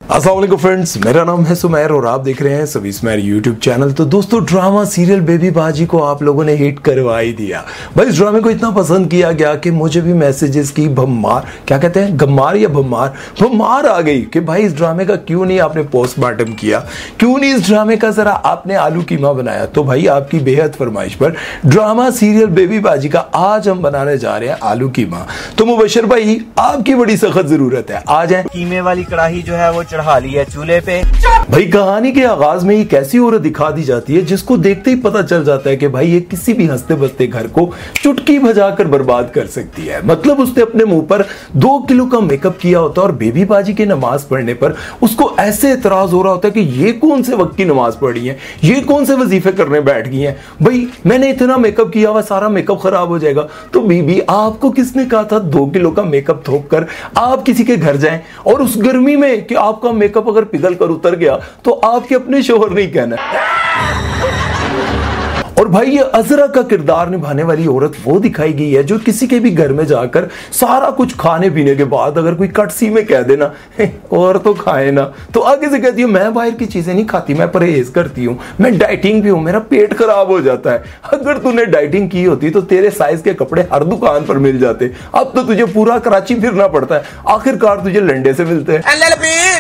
अस्सलाम वालेकुम फ्रेंड्स, मेरा नाम है सुमैर और आप देख रहे हैं सभी सुमैर यूट्यूब चैनल। तो दोस्तों, ड्रामा सीरियल बेबी बाजी को आप लोगों ने हिट करवा ही दिया भाई। इस ड्रामे को इतना पसंद किया गया कि मुझे भी मैसेजेस की भम्मार, क्या कहते हैं, गम्मार या भम्मार आ गई कि भाई इस ड्रामे का क्यों नहीं आपने पोस्टमार्टम किया, क्यों नहीं इस ड्रामे का जरा आपने आलू कीमा बनाया। तो भाई आपकी बेहद फरमाइश पर ड्रामा सीरियल बेबी बाजी का आज हम बनाने जा रहे हैं आलू कीमा। तो मुबशर भाई, आपकी बड़ी सख्त जरूरत है, आ जाए। कीमे वाली कढ़ाई जो है वो चढ़ा ली है चूल्हे पे। भाई कहानी के आगाज में ही कैसी औरत दिखा दी जाती है जिसको देखते ही पता चल जाता है कि भाई ये किसी भी हंसते बसते घर को चुटकी बजाकर बर्बाद कर सकती है। मतलब उसने अपने मुंह पर 2 किलो का मेकअप किया होता है और बेबी बाजी की नमाज पढ़ने पर उसको ऐसे एतराज हो रहा होता है कि ये कौन से वक्त की नमाज पढ़ी है, ये कौन से वजीफे करने बैठ गई है। भाई मैंने इतना मेकअप किया हुआ, सारा मेकअप खराब हो जाएगा। तो बीबी, आपको किसने कहा था 2 किलो का मेकअप थोप कर आप किसी के घर जाएं, और उस गर्मी में कि आपका मेकअप अगर पिघल कर उतर गया तो आपके अपने शोहर नहीं कहना। और भाई ये अजरा का किरदार निभाने वाली औरत वो दिखाई गई है जो किसी के भी घर में जाकर सारा कुछ खाने पीने के बाद अगर कोई कटसी में कह देना और तो खाए ना, तो आगे से कहती है मैं बाहर की चीजें नहीं खाती, मैं परहेज करती हूँ, मैं डाइटिंग भी हूँ, मेरा पेट खराब हो जाता है। अगर तूने डाइटिंग की होती तो तेरे साइज के कपड़े हर दुकान पर मिल जाते। अब तो तुझे पूरा कराची फिरना पड़ता है, आखिरकार तुझे लंडे से मिलते हैं।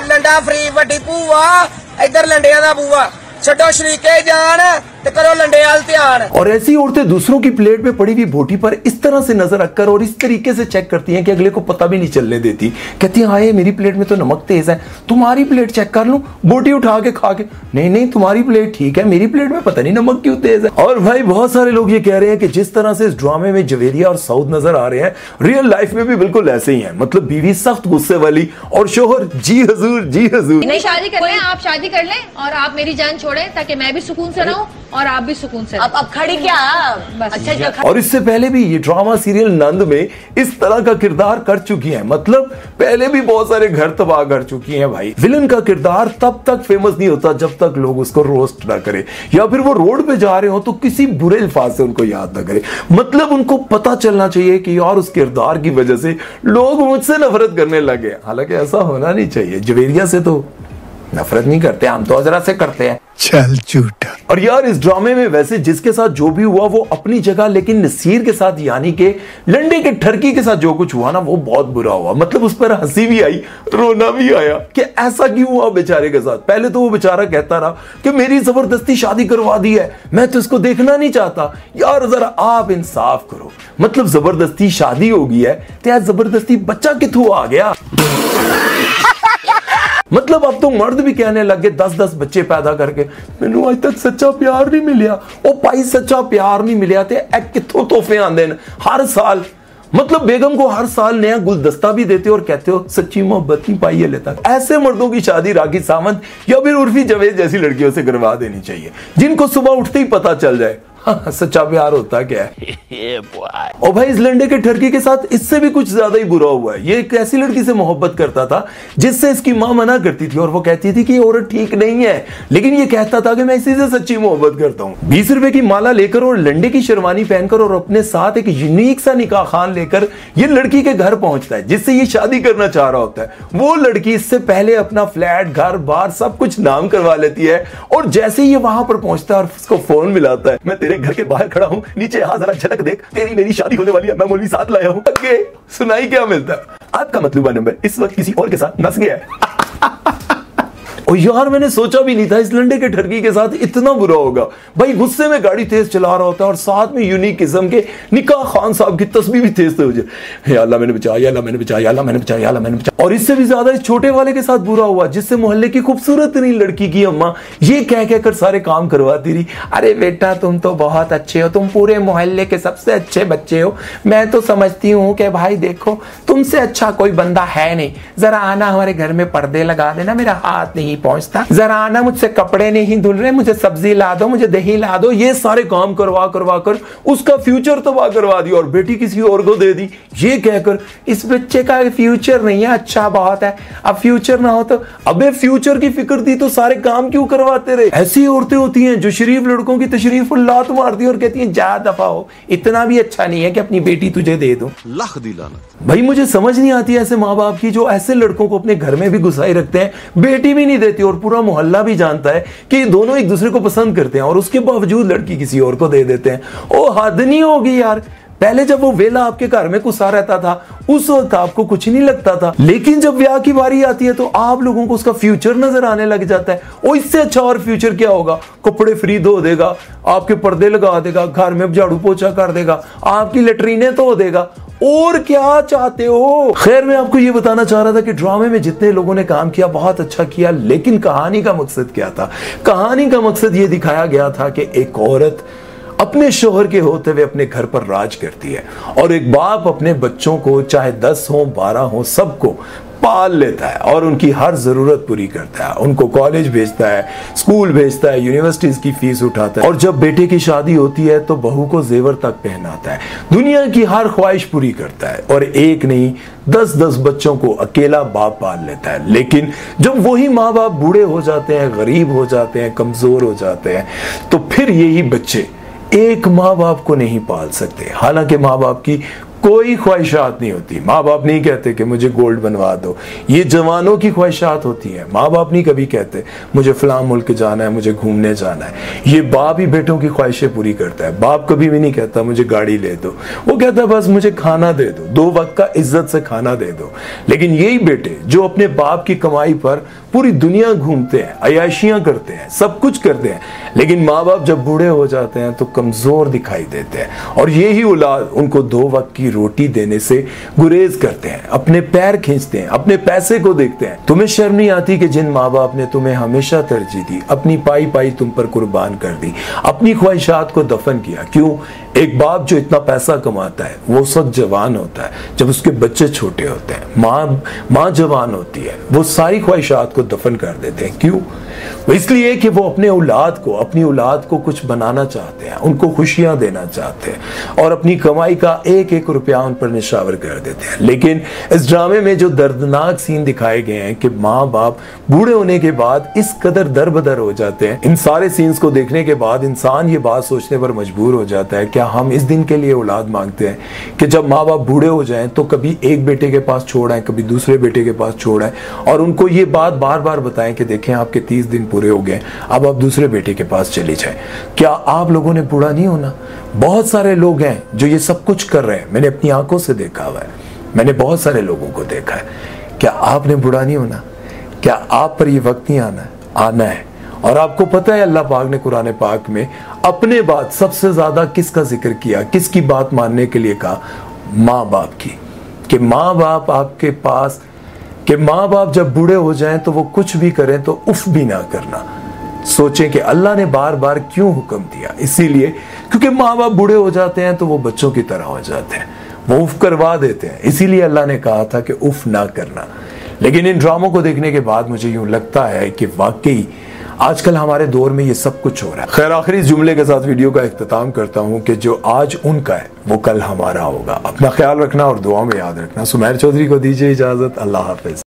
लंडा फ्री वड्डी भूआ, इधर लंडिया दा भूआ, छड्डो शरीके जान ते करो लंडे वाल ध्यान। और ऐसी औरतें दूसरों की प्लेट में पड़ी हुई बोटी पर इस तरह से नजर रखकर और इस तरीके से चेक करती हैं कि अगले को पता भी नहीं चलने देती। कहती हैं हाय मेरी प्लेट में तो नमक तेज है, तुम्हारी प्लेट चेक कर लूं, बोटी उठा के खा के, नहीं नहीं तुम्हारी प्लेट ठीक है, मेरी प्लेट में पता नहीं नमक क्यों तेज है। और भाई बहुत सारे लोग ये कह रहे हैं कि जिस तरह से इस ड्रामे में जवेरिया और सऊद नजर आ रहे हैं, रियल लाइफ में भी बिल्कुल ऐसे ही है। मतलब बीवी सख्त गुस्से वाली और शोहर जी हजूर जी हजूर। नहीं शादी कर लें, आप शादी कर लें और आप मेरी जान छोड़ें ताकि मैं भी सुकून से रहूं और आप भी सुकून से। अब खड़ी क्या बस। अच्छा, और इससे पहले भी ये ड्रामा सीरियल नंद में इस तरह का किरदार कर चुकी हैं। मतलब पहले भी बहुत सारे घर तबाह कर चुकी हैं। भाई विलन का किरदार तब तक फेमस नहीं होता जब तक लोग उसको रोस्ट ना करे, या फिर वो रोड पे जा रहे हो तो किसी बुरे अल्फाज से उनको याद ना करे। मतलब उनको पता चलना चाहिए कि यार उस किरदार की वजह से लोग मुझसे नफरत करने लगे। हालांकि ऐसा होना नहीं चाहिए। जवेरिया से तो नफरत नहीं करते, हम तो अजरा से करते हैं। चल झूठा। और यार इस ड्रामे में वैसे जिसके साथ जो भी हुआ वो अपनी जगह, लेकिन नसीर के साथ यानी कि लंडे के ठरकी के साथ जो कुछ हुआ ना वो बहुत बुरा हुआ। मतलब उस पर हंसी भी आई, रोना भी आया कि ऐसा क्यों हुआ बेचारे के साथ। पहले तो वो बेचारा कहता रहा कि मेरी जबरदस्ती शादी करवा दी है, मैं तो इसको देखना नहीं चाहता। यार जरा आप इंसाफ करो, मतलब जबरदस्ती शादी हो गई है तो यार जबरदस्ती बच्चा किथों आ गया। मतलब अब तो मर्द भी कहने लगे 10-10 बच्चे पैदा करके मैनू आज तक सच्चा प्यार नहीं मिलिया। ओ भाई सच्चा प्यार नहीं मिलिया ते किथों तोहफे आंदे न हर साल। मतलब बेगम को हर साल नया गुलदस्ता भी देते हो और कहते हो सच्ची मोहब्बत नहीं पाई है तक। ऐसे मर्दों की शादी राखी सावंत या फिर उर्फी जवेद जैसी लड़कियों से करवा देनी चाहिए जिनको सुबह उठते ही पता चल जाए सच्चा प्यार होता क्या है। और भाई इस लंडे के ठरकी के साथ इससे भी कुछ ज्यादा ही बुरा हुआ है। ये एक ऐसी लड़की से मोहब्बत करता था जिससे इसकी मां मना करती थी और वो कहती थी कि ये औरत ठीक नहीं है, लेकिन ये कहता था कि मैं इसी से सच्ची मोहब्बत करता हूं। 20 रुपए की माला लेकर और लंडे की शेरवानी पहनकर और अपने साथ एक यूनिक सा निकाह खान लेकर ये लड़की के घर पहुंचता है जिससे ये शादी करना चाह रहा होता है। वो लड़की इससे पहले अपना फ्लैट, घर बार सब कुछ नाम करवा लेती है और जैसे ही ये वहां पर पहुंचता है और उसको फोन मिलाता है, मैं तेरे घर के बाहर खड़ा हूं, नीचे आ जरा झलक देख, तेरी मेरी शादी होने वाली है, मैं मौलवी साथ लाया हूं। आगे सुनाई क्या मिलता है, आपका मतलूबा नंबर इस वक्त किसी और के साथ नस गया है। और यार मैंने सोचा भी नहीं था इस लंडे के ठरकी के साथ इतना बुरा होगा। भाई गुस्से में गाड़ी तेज चला रहा होता है और साथ में यूनिक किस्म के निकाह खान साहब की तस्वीर भी तेज हो जाए। अल्लाह मैंने बचाया, अल्लाह मैंने बचाया, अल्लाह मैंने बचाया, अल्लाह मैंने बचाया। और इससे भी ज्यादा इस छोटे वाले के साथ बुरा हुआ जिससे मोहल्ले की खूबसूरत नहीं लड़की की अम्मा ये कह कहकर सारे काम करवाती रही, अरे बेटा तुम तो बहुत अच्छे हो, तुम पूरे मोहल्ले के सबसे अच्छे बच्चे हो, मैं तो समझती हूँ कि भाई देखो तुमसे अच्छा कोई बंदा है नहीं, जरा आना हमारे घर में पर्दे लगा देना, मेरा हाथ नहीं नहीं पहुंचता, जरा आना मुझसे कपड़े नहीं धुल रहे, मुझे सब्जी ला दो, मुझे दही ला दो, ये सारे काम करवा करवा कर उसका फ्यूचर तबाह करवा दिया और बेटी किसी और को दे दी, ये कहकर इस बच्चे का फ्यूचर नहीं है, अच्छा बहुत है, अब फ्यूचर ना हो तो, अबे फ्यूचर की फिक्र थी तो सारे काम क्यों करवाते रहे। ऐसी औरतें होती हैं जो शरीफ लड़कों की तशरीफ पर लात मारती और कहती हैं जा दफा हो, इतना भी अच्छा नहीं है कि अपनी बेटी तुझे दे दूं। लाख दी लानत। भाई मुझे समझ नहीं आती ऐसे माँ बाप की जो ऐसे लड़कों को अपने घर में भी घुसाई रखते हैं, बेटी भी नहीं देती और पूरा मोहल्ला भी जानता है कि दोनों एक दूसरे को पसंद करते हैं और उसके बावजूद लड़की किसी और को दे देते हैं। ओ हद नहीं होगी यार। पहले जब वो वेला आपके घर में घुसा रहता था उस वक्त आपको कुछ नहीं लगता था, लेकिन जब ब्याह की बारी आती है तो आप लोगों को उसका फ्यूचर नजर आने लग जाता है। ओ इससे अच्छा और फ्यूचर क्या होगा, कपड़े फ्री धो देगा, आपके पर्दे लगा देगा, घर में झाड़ू पोछा कर देगा, आपकी लेटरीनें धो देगा, और क्या चाहते हो। खैर मैं आपको ये बताना चाह रहा था कि ड्रामे में जितने लोगों ने काम किया बहुत अच्छा किया, लेकिन कहानी का मकसद क्या था। कहानी का मकसद ये दिखाया गया था कि एक औरत अपने शोहर के होते हुए अपने घर पर राज करती है और एक बाप अपने बच्चों को चाहे 10 हो 12 हो सबको पाल लेता है और उनकी हर जरूरत पूरी करता है, उनको कॉलेज भेजता है, स्कूल भेजता है, यूनिवर्सिटीज की फीस उठाता है और जब बेटे की शादी होती है तो बहू को जेवर तक पहनाता है, दुनिया की हर ख्वाहिश पूरी करता है और एक नहीं 10-10 बच्चों को अकेला बाप पाल लेता है। लेकिन जब वही माँ बाप बूढ़े हो जाते हैं, गरीब हो जाते हैं, कमजोर हो जाते हैं, तो फिर यही बच्चे एक माँ बाप को नहीं पाल सकते। हालांकि माँ बाप की कोई ख्वाहिशात नहीं होती, माँ बाप नहीं कहते कि मुझे गोल्ड बनवा दो, ये जवानों की ख्वाहिशात होती हैं। माँ बाप नहीं कभी कहते मुझे फलां मुल्क जाना है, मुझे घूमने जाना है, ये बाप ही बेटों की ख्वाहिशें पूरी करता है। बाप कभी भी नहीं कहता मुझे गाड़ी ले दो, वो कहता है बस मुझे खाना दे दो, 2 वक्त का इज्जत से खाना दे दो। लेकिन यही बेटे जो अपने बाप की कमाई पर पूरी दुनिया घूमते हैं, अयाशियां करते हैं, सब कुछ करते हैं, लेकिन माँ बाप जब बूढ़े हो जाते हैं तो कमजोर दिखाई देते हैं और यही औलाद उनको 2 वक्त की रोटी देने से गुरेज करते हैं, अपने पैर खींचते हैं, अपने पैसे को देखते हैं। तुम्हें शर्म नहीं आती कि जिन माँ बाप ने तुम्हें हमेशा तरजीह दी, अपनी पाई पाई तुम पर कुर्बान कर दी, अपनी ख्वाहिशात को दफन किया। क्यों? एक बाप जो इतना पैसा कमाता है वो उस वक्त जवान होता है जब उसके बच्चे छोटे होते हैं, माँ जवान होती है, वो सारी ख्वाहिशात को दफन कर देते हैं। क्यों? इसलिए कि वो अपनी औलाद को कुछ बनाना चाहते हैं, उनको खुशियां देना चाहते हैं और अपनी कमाई का एक एक रुपया उन पर निशावर कर देते हैं। लेकिन इस ड्रामे में जो दर्दनाक सीन दिखाए गए हैं कि माँ बाप बूढ़े होने के बाद इस कदर दरबदर हो जाते हैं, इन सारे सीन्स को देखने के बाद इंसान ये बात सोचने पर मजबूर हो जाता है क्या हम इस दिन के लिए औलाद मांगते हैं कि जब माँ बाप बूढ़े हो जाएं तो कभी एक बेटे के पास छोड़ आए, कभी दूसरे बेटे के पास छोड़ आए और उनको ये बात बार बार बताएं कि देखें आपके 30 दिन पूरे हो गए, अब आप दूसरे बेटे के पास चली जाए। क्या आप लोगों ने बूढ़ा नहीं होना? बहुत सारे लोग हैं जो ये सब कुछ कर रहे हैं, मैंने अपनी आंखों से देखा हुआ है, मैंने बहुत सारे लोगों को देखा है। क्या आपने बूढ़ा नहीं होना? क्या आप पर ये वक्त नहीं आना है? और आपको पता है अल्लाह पाक ने कुरान पाक में अपने बाद सबसे ज्यादा किसका जिक्र किया, किसकी बात मानने के लिए कहा? माँ बाप की। कि माँ बाप आपके पास, कि माँ बाप जब बूढ़े हो जाएं तो वो कुछ भी करें तो उफ भी ना करना। सोचें कि अल्लाह ने बार बार क्यों हुक्म दिया, इसीलिए क्योंकि माँ बाप बूढ़े हो जाते हैं तो वो बच्चों की तरह हो जाते हैं, वो उफ करवा देते हैं, इसीलिए अल्लाह ने कहा था कि उफ ना करना। लेकिन इन ड्रामों को देखने के बाद मुझे यूं लगता है कि वाकई आजकल हमारे दौर में ये सब कुछ हो रहा है। खैर आखिरी जुमले के साथ वीडियो का इख्तिताम करता हूं कि जो आज उनका है वो कल हमारा होगा। अपना ख्याल रखना और दुआ में याद रखना। सुमैर चौधरी को दीजिए इजाजत। अल्लाह हाफिज।